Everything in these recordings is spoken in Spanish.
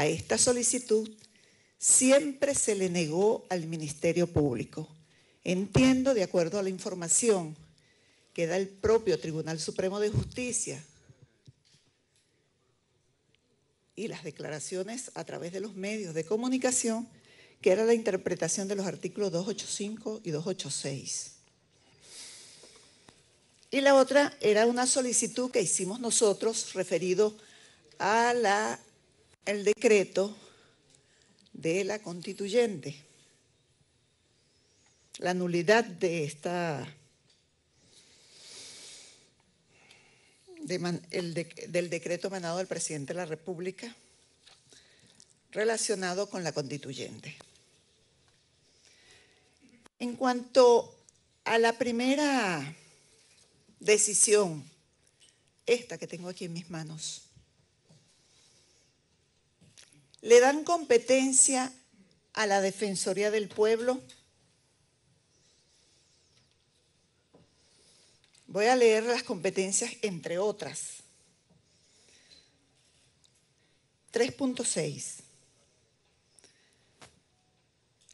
A esta solicitud siempre se le negó al Ministerio Público. Entiendo, de acuerdo a la información que da el propio Tribunal Supremo de Justicia y las declaraciones a través de los medios de comunicación, que era la interpretación de los artículos 285 y 286. Y la otra era una solicitud que hicimos nosotros referido a el decreto de la constituyente, la nulidad de del decreto emanado del presidente de la República relacionado con la constituyente. En cuanto a la primera decisión, esta que tengo aquí en mis manos, le dan competencia a la Defensoría del Pueblo. Voy a leer las competencias, entre otras. 3.6.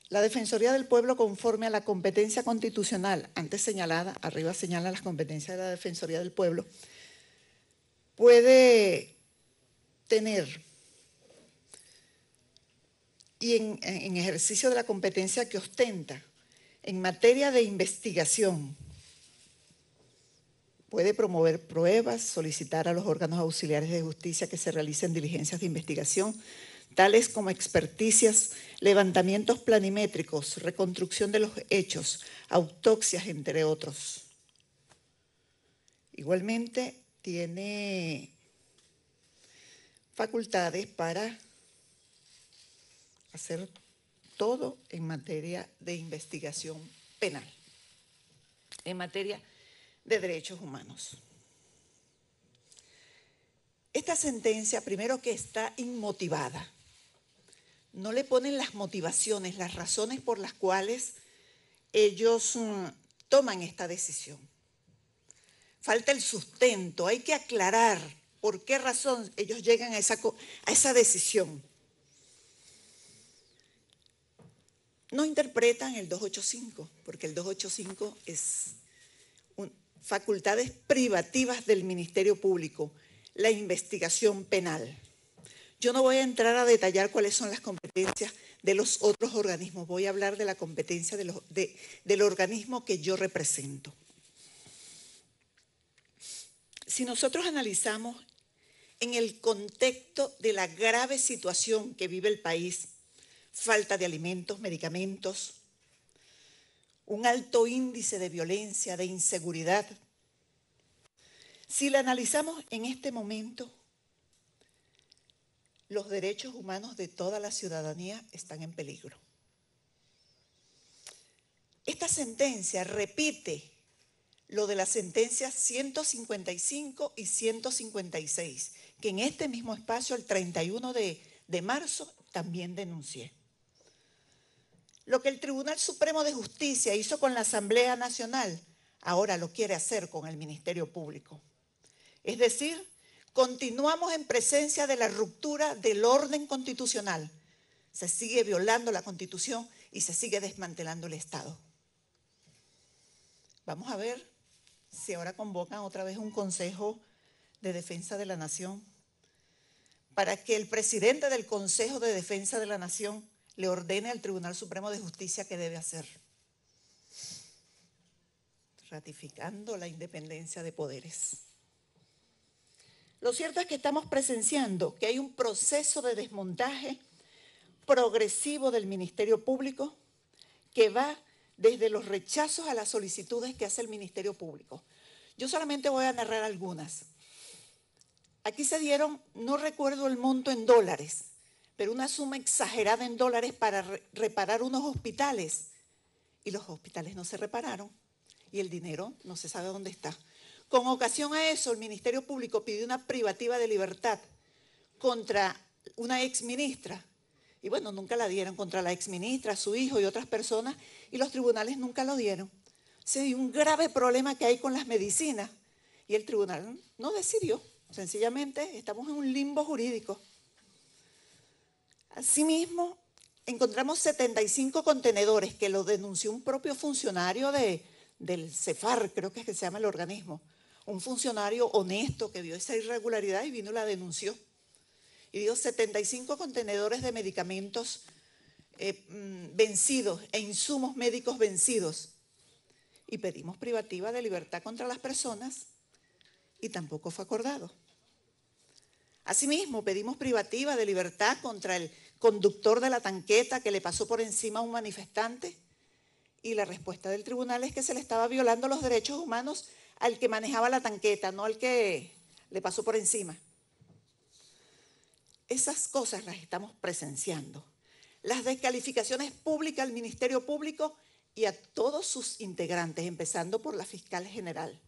La Defensoría del Pueblo, conforme a la competencia constitucional antes señalada, arriba señala las competencias de la Defensoría del Pueblo, puede tener, y en ejercicio de la competencia que ostenta, en materia de investigación, puede promover pruebas, solicitar a los órganos auxiliares de justicia que se realicen diligencias de investigación, tales como experticias, levantamientos planimétricos, reconstrucción de los hechos, autopsias, entre otros. Igualmente, tiene facultades para hacer todo en materia de investigación penal, en materia de derechos humanos. Esta sentencia, primero que está inmotivada, no le ponen las motivaciones, las razones por las cuales ellos toman esta decisión. Falta el sustento, hay que aclarar por qué razón ellos llegan a esa decisión. No interpretan el 285, porque el 285 es facultades privativas del Ministerio Público, la investigación penal. Yo no voy a entrar a detallar cuáles son las competencias de los otros organismos, voy a hablar de la competencia del organismo que yo represento. Si nosotros analizamos en el contexto de la grave situación que vive el país, falta de alimentos, medicamentos, un alto índice de violencia, de inseguridad. Si la analizamos en este momento, los derechos humanos de toda la ciudadanía están en peligro. Esta sentencia repite lo de las sentencias 155 y 156, que en este mismo espacio, el 31 de marzo, también denuncié. Lo que el Tribunal Supremo de Justicia hizo con la Asamblea Nacional, ahora lo quiere hacer con el Ministerio Público. Es decir, continuamos en presencia de la ruptura del orden constitucional. Se sigue violando la Constitución y se sigue desmantelando el Estado. Vamos a ver si ahora convocan otra vez un Consejo de Defensa de la Nación para que el presidente del Consejo de Defensa de la Nación le ordene al Tribunal Supremo de Justicia qué debe hacer, ratificando la independencia de poderes. Lo cierto es que estamos presenciando que hay un proceso de desmontaje progresivo del Ministerio Público que va desde los rechazos a las solicitudes que hace el Ministerio Público. Yo solamente voy a narrar algunas. Aquí se dieron, no recuerdo el monto en dólares, pero una suma exagerada en dólares para reparar unos hospitales. Y los hospitales no se repararon y el dinero no se sabe dónde está. Con ocasión a eso, el Ministerio Público pidió una privativa de libertad contra una exministra. Y bueno, nunca la dieron, contra la exministra, su hijo y otras personas, y los tribunales nunca lo dieron. O sea, hay un grave problema que hay con las medicinas y el tribunal no decidió. Sencillamente estamos en un limbo jurídico. Asimismo, encontramos 75 contenedores que lo denunció un propio funcionario del CEFAR, creo que es que se llama el organismo. Un funcionario honesto que vio esa irregularidad y vino y la denunció. Y dio 75 contenedores de medicamentos vencidos e insumos médicos vencidos. Y pedimos privativa de libertad contra las personas y tampoco fue acordado. Asimismo, pedimos privativa de libertad contra el conductor de la tanqueta que le pasó por encima a un manifestante y la respuesta del tribunal es que se le estaba violando los derechos humanos al que manejaba la tanqueta, no al que le pasó por encima. Esas cosas las estamos presenciando. Las descalificaciones públicas al Ministerio Público y a todos sus integrantes, empezando por la fiscal general.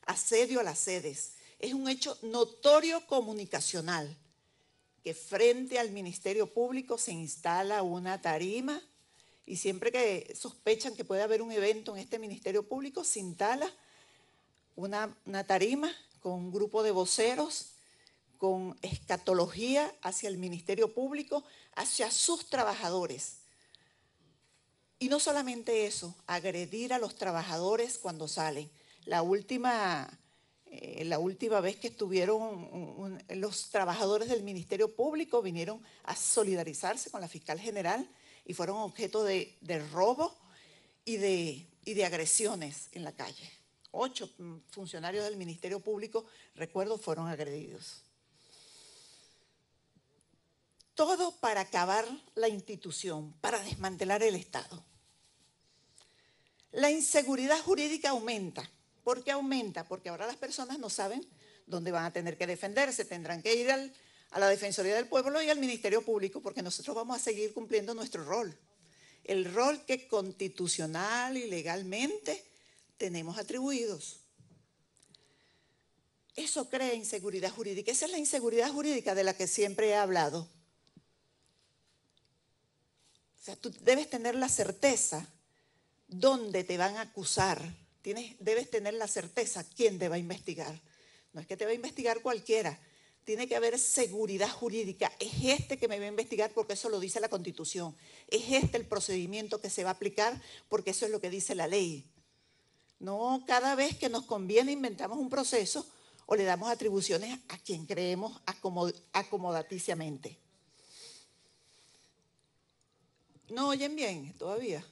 Asedio a las sedes. Es un hecho notorio comunicacional que frente al Ministerio Público se instala una tarima y siempre que sospechan que puede haber un evento en este Ministerio Público se instala una tarima con un grupo de voceros con escatología hacia el Ministerio Público, hacia sus trabajadores. Y no solamente eso, agredir a los trabajadores cuando salen. La última vez que estuvieron los trabajadores del Ministerio Público vinieron a solidarizarse con la fiscal general y fueron objeto de robo y de agresiones en la calle. 8 funcionarios del Ministerio Público, recuerdo, fueron agredidos. Todo para acabar la institución, para desmantelar el Estado. La inseguridad jurídica aumenta. ¿Por qué aumenta? Porque ahora las personas no saben dónde van a tener que defenderse. Tendrán que ir a la Defensoría del Pueblo y al Ministerio Público porque nosotros vamos a seguir cumpliendo nuestro rol. El rol que constitucional y legalmente tenemos atribuidos. Eso crea inseguridad jurídica. Esa es la inseguridad jurídica de la que siempre he hablado. O sea, tú debes tener la certeza dónde te van a acusar. Debes tener la certeza quién te va a investigar. No es que te va a investigar cualquiera. Tiene que haber seguridad jurídica. Es este que me va a investigar porque eso lo dice la Constitución. Es este el procedimiento que se va a aplicar porque eso es lo que dice la ley. No cada vez que nos conviene inventamos un proceso o le damos atribuciones a quien creemos acomodaticiamente. ¿No oyen bien todavía?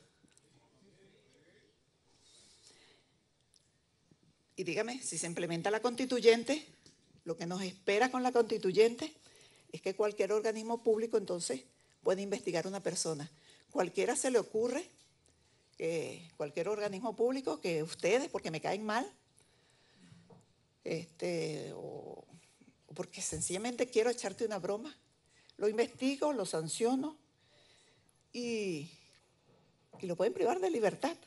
Y dígame, si se implementa la constituyente, lo que nos espera con la constituyente es que cualquier organismo público entonces puede investigar a una persona. Cualquiera se le ocurre, cualquier organismo público, que ustedes, porque me caen mal, o porque sencillamente quiero echarte una broma, lo investigo, lo sanciono y lo pueden privar de libertad.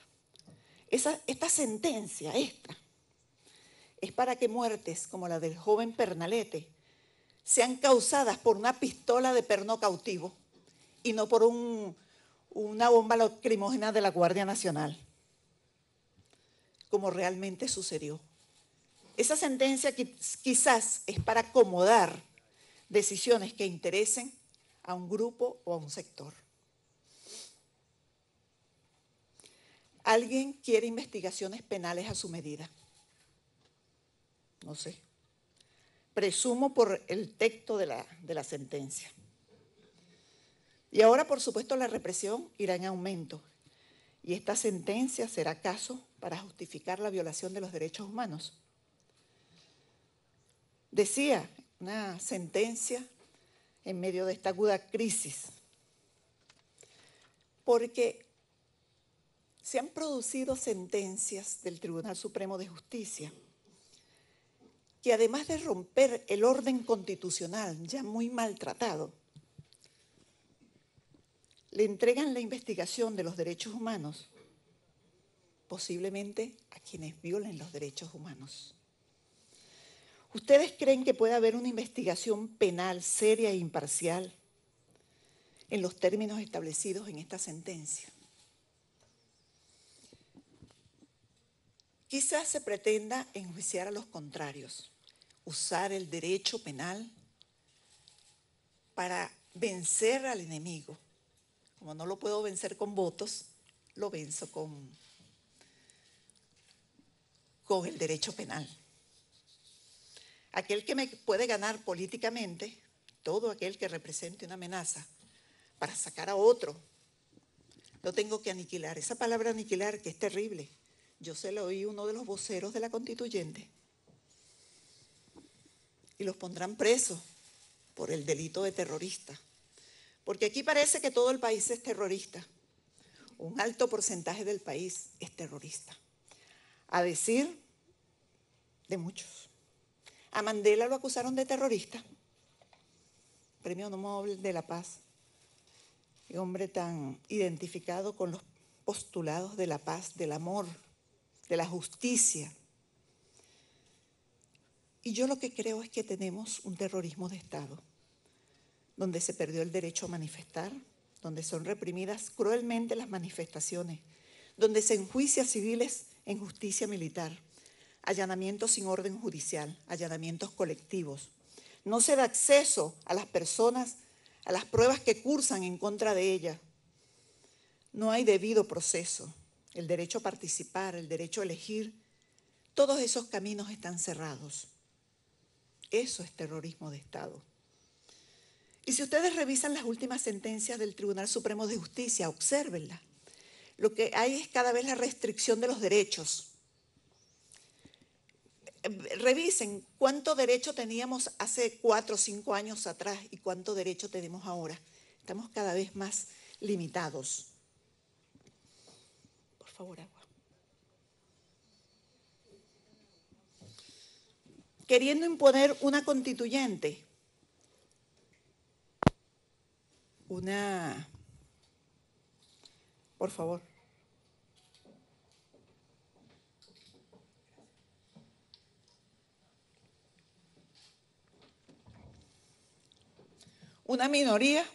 Esta sentencia, es para que muertes como la del joven Pernalete sean causadas por una pistola de perno cautivo y no por una bomba lacrimógena de la Guardia Nacional, como realmente sucedió. Esa sentencia quizás es para acomodar decisiones que interesen a un grupo o a un sector. ¿Alguien quiere investigaciones penales a su medida? No sé. Presumo por el texto de la sentencia. Y ahora, por supuesto, la represión irá en aumento. Y esta sentencia será acaso para justificar la violación de los derechos humanos. Decía, una sentencia en medio de esta aguda crisis, porque se han producido sentencias del Tribunal Supremo de Justicia que además de romper el orden constitucional ya muy maltratado, le entregan la investigación de los derechos humanos posiblemente a quienes violen los derechos humanos. ¿Ustedes creen que puede haber una investigación penal seria e imparcial en los términos establecidos en esta sentencia? Quizás se pretenda enjuiciar a los contrarios, usar el derecho penal para vencer al enemigo. Como no lo puedo vencer con votos, lo venzo con el derecho penal. Aquel que me puede ganar políticamente, todo aquel que represente una amenaza para sacar a otro, lo tengo que aniquilar. Esa palabra aniquilar, que es terrible, yo se la oí a uno de los voceros de la constituyente. Y los pondrán presos por el delito de terrorista. Porque aquí parece que todo el país es terrorista. Un alto porcentaje del país es terrorista. A decir de muchos. A Mandela lo acusaron de terrorista. Premio Nobel de la Paz. El hombre tan identificado con los postulados de la paz, del amor, de la justicia. Y yo lo que creo es que tenemos un terrorismo de Estado, donde se perdió el derecho a manifestar, donde son reprimidas cruelmente las manifestaciones, donde se enjuicia a civiles en justicia militar, allanamientos sin orden judicial, allanamientos colectivos. No se da acceso a las personas a las pruebas que cursan en contra de ellas. No hay debido proceso. El derecho a participar, el derecho a elegir, todos esos caminos están cerrados. Eso es terrorismo de Estado. Y si ustedes revisan las últimas sentencias del Tribunal Supremo de Justicia, obsérvenlas. Lo que hay es cada vez la restricción de los derechos. Revisen cuánto derecho teníamos hace 4 o 5 años atrás y cuánto derecho tenemos ahora. Estamos cada vez más limitados. Por favor, agua. Queriendo imponer una constituyente, por favor. Una minoría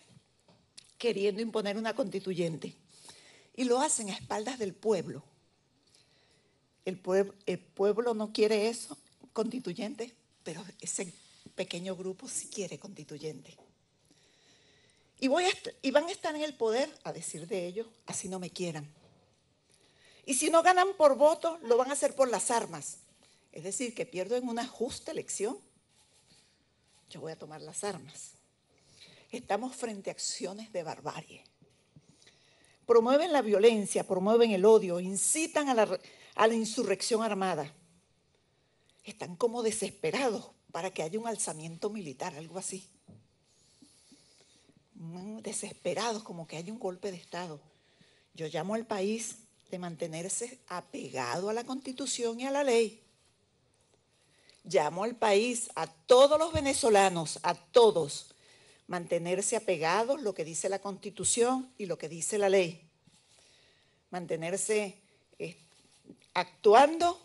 queriendo imponer una constituyente. Y lo hacen a espaldas del pueblo. El pueblo no quiere eso, constituyente, pero ese pequeño grupo sí quiere constituyente. Y van a estar en el poder, a decir de ellos, así no me quieran. Y si no ganan por voto, lo van a hacer por las armas. Es decir, que pierdo en una justa elección, yo voy a tomar las armas. Estamos frente a acciones de barbarie. Promueven la violencia, promueven el odio, incitan a la insurrección armada. Están como desesperados para que haya un alzamiento militar, algo así. Desesperados, como que haya un golpe de Estado. Yo llamo al país de mantenerse apegado a la Constitución y a la ley. Llamo al país, a todos los venezolanos, a todos, mantenerse apegados a lo que dice la Constitución y lo que dice la ley. Mantenerse actuando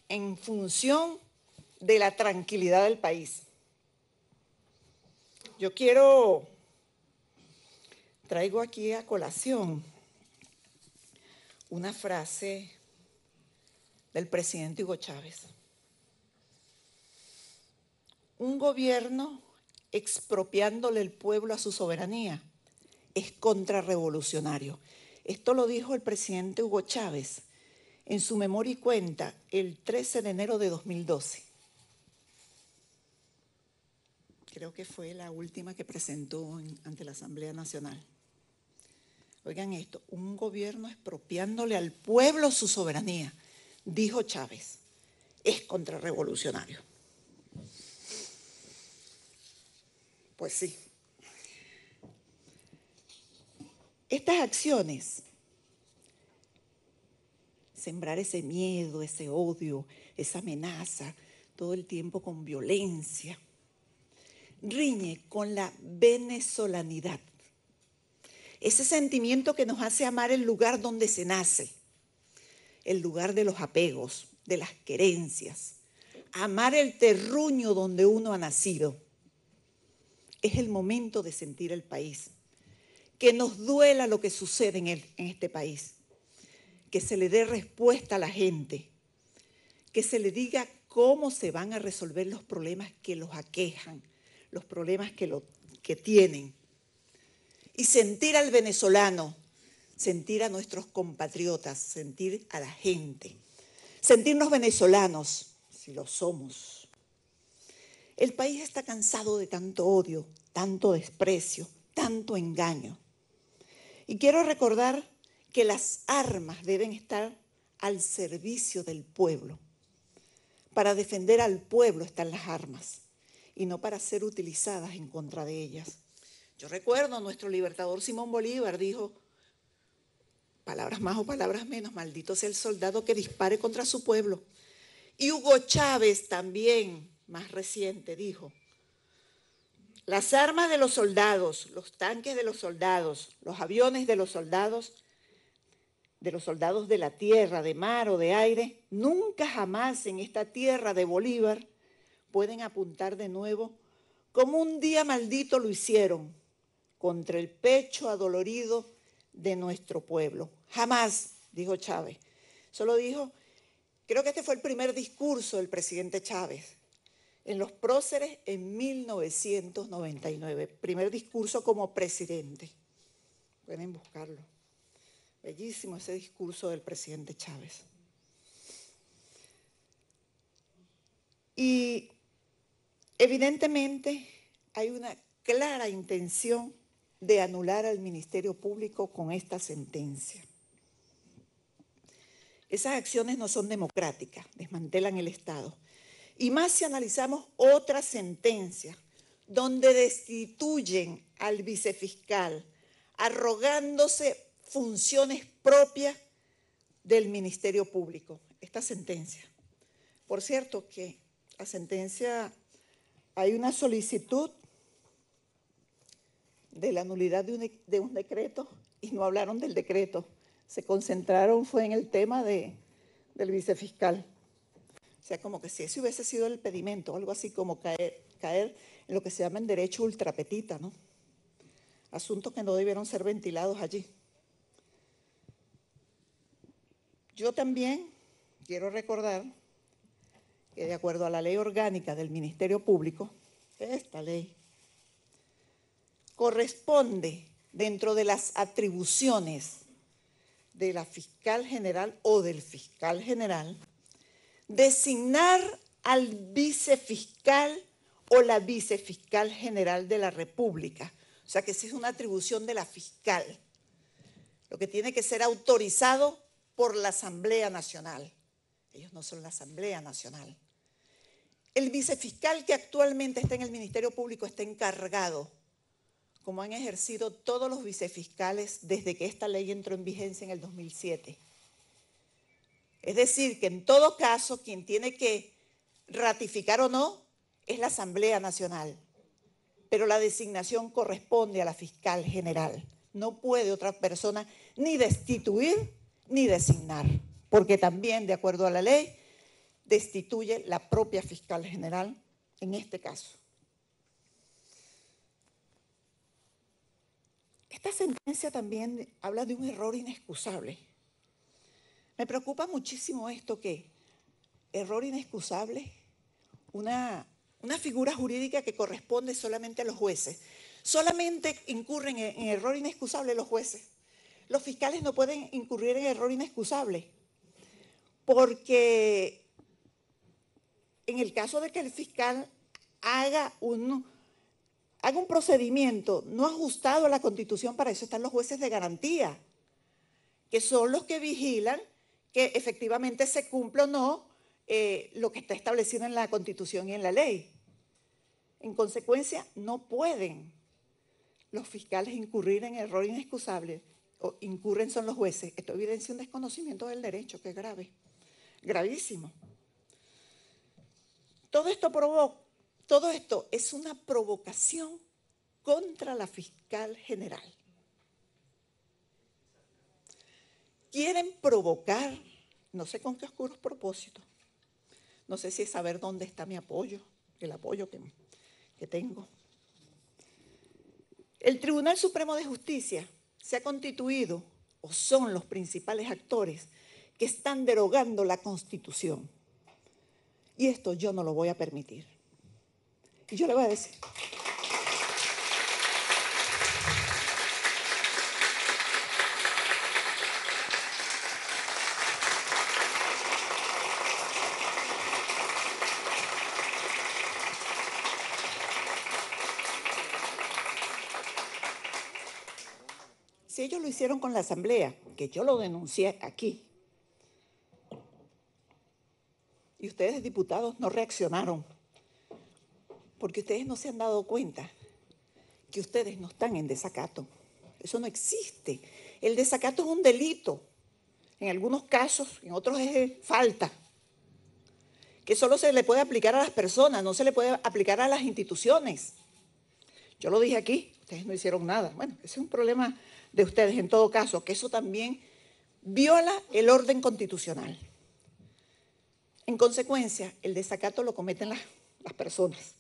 en función de la tranquilidad del país. Yo traigo aquí a colación una frase del presidente Hugo Chávez. Un gobierno expropiándole el pueblo a su soberanía es contrarrevolucionario. Esto lo dijo el presidente Hugo Chávez en su memoria y cuenta el 13 de enero de 2012. Creo que fue la última que presentó ante la Asamblea Nacional. Oigan esto, un gobierno expropiándole al pueblo su soberanía, dijo Chávez, es contrarrevolucionario. Pues sí. Estas acciones, sembrar ese miedo, ese odio, esa amenaza, todo el tiempo con violencia, riñe con la venezolanidad. Ese sentimiento que nos hace amar el lugar donde se nace, el lugar de los apegos, de las querencias, amar el terruño donde uno ha nacido. Es el momento de sentir el país, que nos duela lo que sucede en este país, que se le dé respuesta a la gente, que se le diga cómo se van a resolver los problemas que los aquejan, los problemas que tienen. Y sentir al venezolano, sentir a nuestros compatriotas, sentir a la gente, sentirnos venezolanos, si lo somos. El país está cansado de tanto odio, tanto desprecio, tanto engaño. Y quiero recordar que las armas deben estar al servicio del pueblo. Para defender al pueblo están las armas y no para ser utilizadas en contra de ellas. Yo recuerdo a nuestro libertador Simón Bolívar dijo, palabras más o palabras menos, maldito sea el soldado que dispare contra su pueblo. Y Hugo Chávez también, más reciente, dijo, las armas de los soldados, los tanques de los soldados, los aviones de los soldados de la tierra, de mar o de aire, nunca jamás en esta tierra de Bolívar pueden apuntar de nuevo como un día maldito lo hicieron contra el pecho adolorido de nuestro pueblo. Jamás, dijo Chávez. Solo dijo, creo que este fue el primer discurso del presidente Chávez en Los Próceres en 1999. Primer discurso como presidente. Pueden buscarlo. Bellísimo ese discurso del presidente Chávez. Y evidentemente hay una clara intención de anular al Ministerio Público con esta sentencia. Esas acciones no son democráticas, desmantelan el Estado. Y más si analizamos otra sentencia donde destituyen al vicefiscal, arrogándose funciones propias del Ministerio Público. Esta sentencia. Por cierto, que la sentencia, hay una solicitud de la nulidad de un decreto y no hablaron del decreto. Se concentraron fue en el tema del vicefiscal. O sea, como que si ese hubiese sido el pedimento, algo así como caer en lo que se llama en derecho ultrapetita, ¿no? Asuntos que no debieron ser ventilados allí. Yo también quiero recordar que de acuerdo a la ley orgánica del Ministerio Público, esta ley corresponde dentro de las atribuciones de la fiscal general o del fiscal general designar al vicefiscal o la vicefiscal general de la República. O sea que esa es una atribución de la fiscal, lo que tiene que ser autorizado por la Asamblea Nacional. Ellos no son la Asamblea Nacional. El vicefiscal que actualmente está en el Ministerio Público está encargado, como han ejercido todos los vicefiscales desde que esta ley entró en vigencia en el 2007. Es decir, que en todo caso, quien tiene que ratificar o no es la Asamblea Nacional, pero la designación corresponde a la fiscal general. No puede otra persona ni destituir ni designar, porque también, de acuerdo a la ley, destituye la propia fiscal general en este caso. Esta sentencia también habla de un error inexcusable. Me preocupa muchísimo esto que error inexcusable, una figura jurídica que corresponde solamente a los jueces. Solamente incurren en error inexcusable los jueces. Los fiscales no pueden incurrir en error inexcusable porque en el caso de que el fiscal haga un procedimiento no ajustado a la Constitución, para eso están los jueces de garantía, que son los que vigilan que efectivamente se cumpla o no lo que está establecido en la Constitución y en la ley. En consecuencia, no pueden los fiscales incurrir en error inexcusable, o incurren son los jueces. Esto evidencia un desconocimiento del derecho, que es grave, gravísimo. Todo esto es una provocación contra la fiscal general. Quieren provocar, no sé con qué oscuros propósitos, no sé si es saber dónde está mi apoyo, el apoyo que tengo. El Tribunal Supremo de Justicia se ha constituido, o son los principales actores, que están derogando la Constitución. Y esto yo no lo voy a permitir. Y yo le voy a decir, Si ellos lo hicieron con la Asamblea, que yo lo denuncié aquí, y ustedes, diputados, no reaccionaron, porque ustedes no se han dado cuenta que ustedes no están en desacato. Eso no existe. El desacato es un delito. En algunos casos, en otros es falta, que solo se le puede aplicar a las personas, no se le puede aplicar a las instituciones. Yo lo dije aquí, ustedes no hicieron nada. Bueno, ese es un problema de ustedes en todo caso, que eso también viola el orden constitucional. En consecuencia, el desacato lo cometen las personas.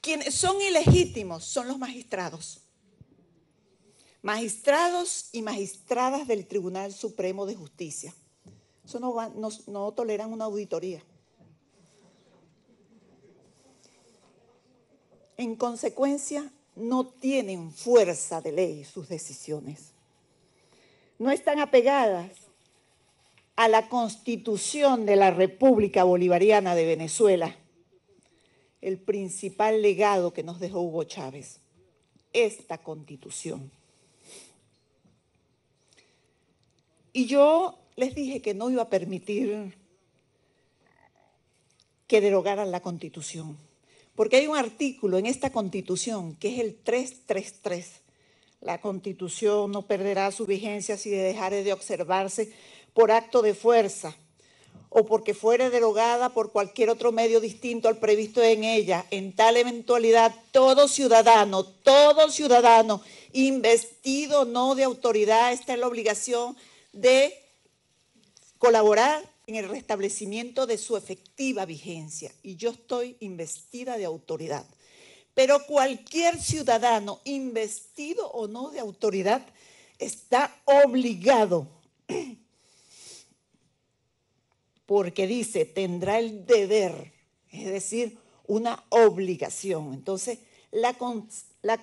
Quienes son ilegítimos son los magistrados. Magistrados y magistradas del Tribunal Supremo de Justicia. Eso no toleran una auditoría. En consecuencia, no tienen fuerza de ley sus decisiones. No están apegadas a la Constitución de la República Bolivariana de Venezuela, el principal legado que nos dejó Hugo Chávez, esta Constitución. Y yo les dije que no iba a permitir que derogaran la Constitución, porque hay un artículo en esta Constitución que es el 333. La Constitución no perderá su vigencia si dejare de observarse por acto de fuerza o porque fuere derogada por cualquier otro medio distinto al previsto en ella. En tal eventualidad, todo ciudadano, investido o no de autoridad, está en la obligación de colaborar en el restablecimiento de su efectiva vigencia. Y yo estoy investida de autoridad. Pero cualquier ciudadano, investido o no de autoridad, está obligado, porque dice, tendrá el deber, es decir, una obligación. Entonces, la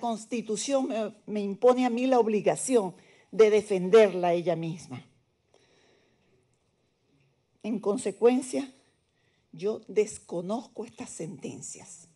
Constitución me impone a mí la obligación de defenderla a ella misma. En consecuencia, yo desconozco estas sentencias.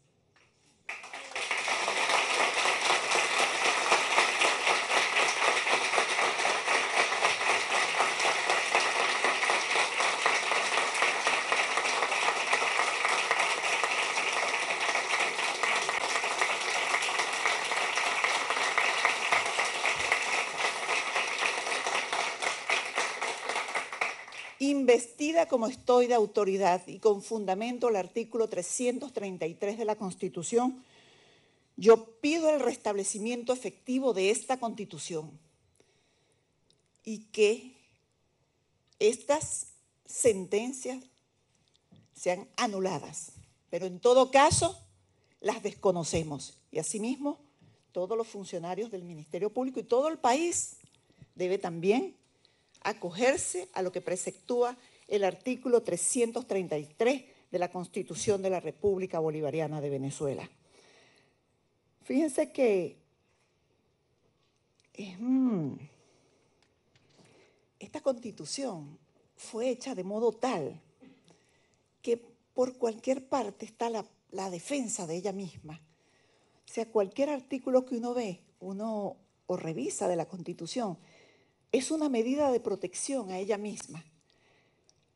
Investida como estoy de autoridad y con fundamento el artículo 333 de la Constitución, yo pido el restablecimiento efectivo de esta Constitución y que estas sentencias sean anuladas. Pero en todo caso, las desconocemos. Y asimismo, todos los funcionarios del Ministerio Público y todo el país debe también acogerse a lo que preceptúa el artículo 333 de la Constitución de la República Bolivariana de Venezuela. Fíjense que esta Constitución fue hecha de modo tal que por cualquier parte está la defensa de ella misma. O sea, cualquier artículo que uno ve, o revisa de la Constitución, es una medida de protección a ella misma.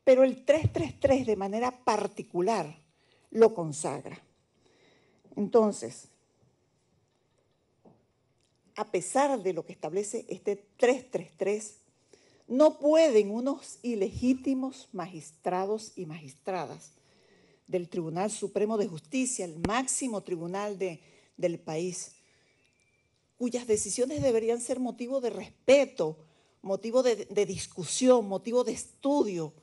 Pero el 333 de manera particular lo consagra. Entonces, a pesar de lo que establece este 333, no pueden unos ilegítimos magistrados y magistradas del Tribunal Supremo de Justicia, el máximo tribunal del país, cuyas decisiones deberían ser motivo de respeto, motivo de discusión, motivo de estudio.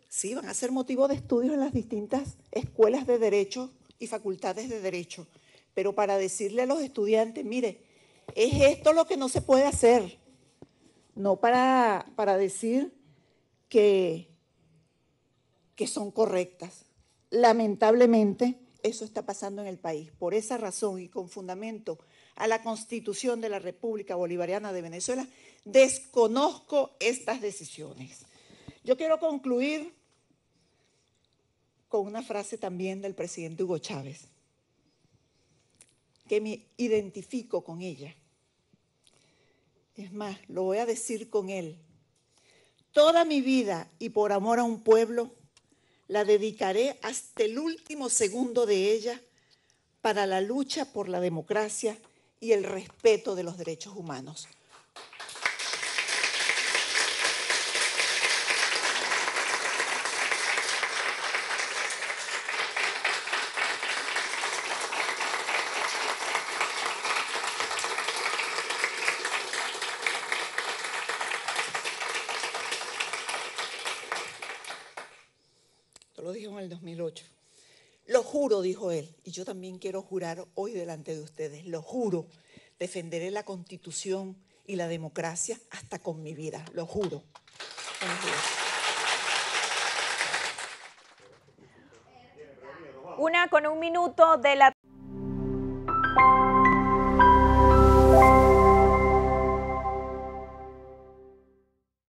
Sí, van a ser motivo de estudio en las distintas escuelas de derecho y facultades de derecho, pero para decirle a los estudiantes, mire, es esto lo que no se puede hacer, no para decir que son correctas. Lamentablemente, eso está pasando en el país. Por esa razón y con fundamento a la Constitución de la República Bolivariana de Venezuela, desconozco estas decisiones. Yo quiero concluir con una frase también del presidente Hugo Chávez, que me identifico con ella. Es más, lo voy a decir con él. Toda mi vida y por amor a un pueblo, la dedicaré hasta el último segundo de ella para la lucha por la democracia y el respeto de los derechos humanos. Esto lo dijo en el 2008. Lo juro, dijo él, y yo también quiero jurar hoy delante de ustedes, lo juro, defenderé la Constitución y la democracia hasta con mi vida, lo juro. Una con un minuto de la